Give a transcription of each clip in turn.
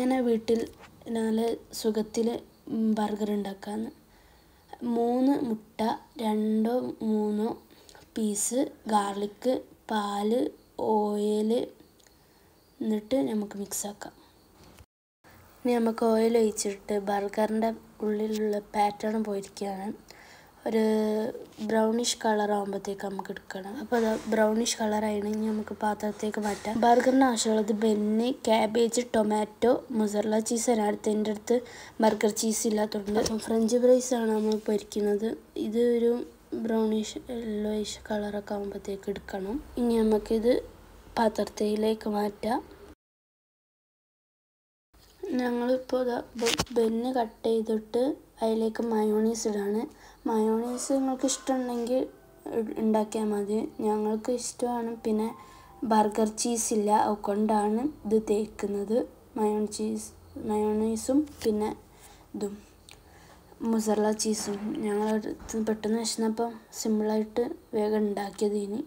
എങ്ങനെ വീട്ടിൽ നല്ല സുഖത്തിൽ ബർഗർ ഉണ്ടാക്കാമെന്ന്. 3 മുട്ട, 2-3 പീസ് ഗാർലിക്, പാല്, ഓയിൽ, എന്നിട്ട് നമുക്ക് മിക്സാക്കാം. ഇനി നമുക്ക് ഓയിൽ ഒഴിച്ചിട്ട് ബർഗറിൻ്റെ ഉള്ളിലുള്ള പാറ്റേൺ പോയിരിക്കുകയാണ്. ഒരു ബ്രൗണിഷ് കളറാകുമ്പോഴത്തേക്ക് നമുക്ക് എടുക്കണം. അപ്പോൾ അത് ബ്രൗണിഷ് കളറായിട്ട് നമുക്ക് പാത്രത്തേക്ക് മാറ്റാം. ബർഗറിന് ആവശ്യമുള്ളത് ബന്ന്, ക്യാബേജ്, ടൊമാറ്റോ, മൊസറല്ല ചീസാണ് അടുത്തതിൻ്റെ അടുത്ത് ബർഗർ ചീസ് ഇല്ലാത്തതുകൊണ്ട്. അപ്പം ഫ്രഞ്ച് ഫ്രൈസാണ് നമ്മൾ പൊരിക്കുന്നത്. ഇത് ഒരു ബ്രൗണിഷ് യെല്ലോയിഷ് കളറൊക്കെ ആകുമ്പോഴത്തേക്ക് എടുക്കണം. ഇനി നമുക്കിത് പാത്രത്തിലേക്ക് മാറ്റാം. ഞങ്ങളിപ്പോൾ ബന്ന് കട്ട് ചെയ്തിട്ട് അതിലേക്ക് മയോണീസ് ഇടാണ്. മയോണീസ് നിങ്ങൾക്ക് ഇഷ്ടമുണ്ടെങ്കിൽ ഉണ്ടാക്കിയാൽ മതി. ഞങ്ങൾക്ക് ഇഷ്ടമാണ്. പിന്നെ ബർഗർ ചീസ് ഇല്ല, അതുകൊണ്ടാണ് ഇത് തേക്കുന്നത്. മയോണീസും പിന്നെ ഇതും മൊസറല്ല ചീസും ഞങ്ങളടുത്ത് പെട്ടെന്ന് വിശന്നപ്പം സിമ്പിളായിട്ട് വേഗം ഉണ്ടാക്കിയത്. ഇനി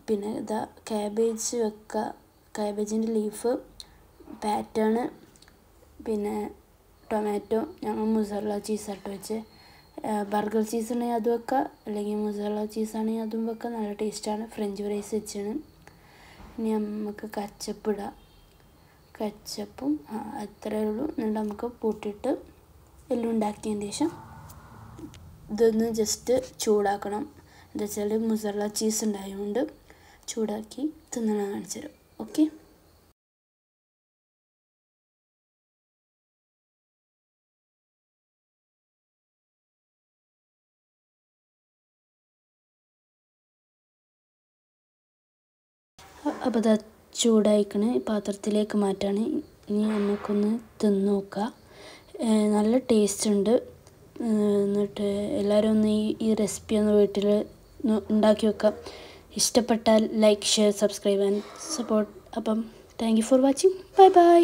പിന്നെ ഇതാ ക്യാബേജ് വെക്കുക, ക്യാബേജിൻ്റെ ലീഫ്, പാറ്റേൺ, പിന്നെ ടൊമാറ്റോ. ഞങ്ങൾ മൊസറല്ല ചീസായിട്ട് വെച്ച്. ബർഗർ ചീസ് ഉണ്ടെങ്കിൽ അത് വെക്കുക, അല്ലെങ്കിൽ മൊസറല്ല ചീസാണെങ്കിൽ അതും വെക്കുക. നല്ല ടേസ്റ്റാണ്. ഫ്രഞ്ച് ഫ്രൈസ് വെച്ചാണ്. ഇനി നമുക്ക് കച്ചപ്പ് ഇടാം. കച്ചപ്പും അത്രയേ ഉള്ളൂ. എന്നിട്ട് നമുക്ക് പൂട്ടിയിട്ട് എല്ലാം ഉണ്ടാക്കിയതിന് ശേഷം ഇതൊന്ന് ജസ്റ്റ് ചൂടാക്കണം. എന്താ വെച്ചാൽ മൊസറല്ല ചീസ് ഉണ്ടായതുകൊണ്ട് ചൂടാക്കി തിന്നണ കാണിച്ചു തരാം. ഓക്കെ. അപ്പോൾ അത് ചൂടായിക്കണ്, പാത്രത്തിലേക്ക് മാറ്റാണ്. ഇനി നമുക്കൊന്ന് തിന്ന് നോക്കാം. നല്ല ടേസ്റ്റ് ഉണ്ട്. എന്നിട്ട് എല്ലാവരും ഒന്ന് ഈ റെസിപ്പി ഒന്ന് വീട്ടിൽ ഉണ്ടാക്കി വെക്കാം. ഇഷ്ടപ്പെട്ടാൽ like, share, subscribe and support. അപ്പം thank you for watching. Bye by.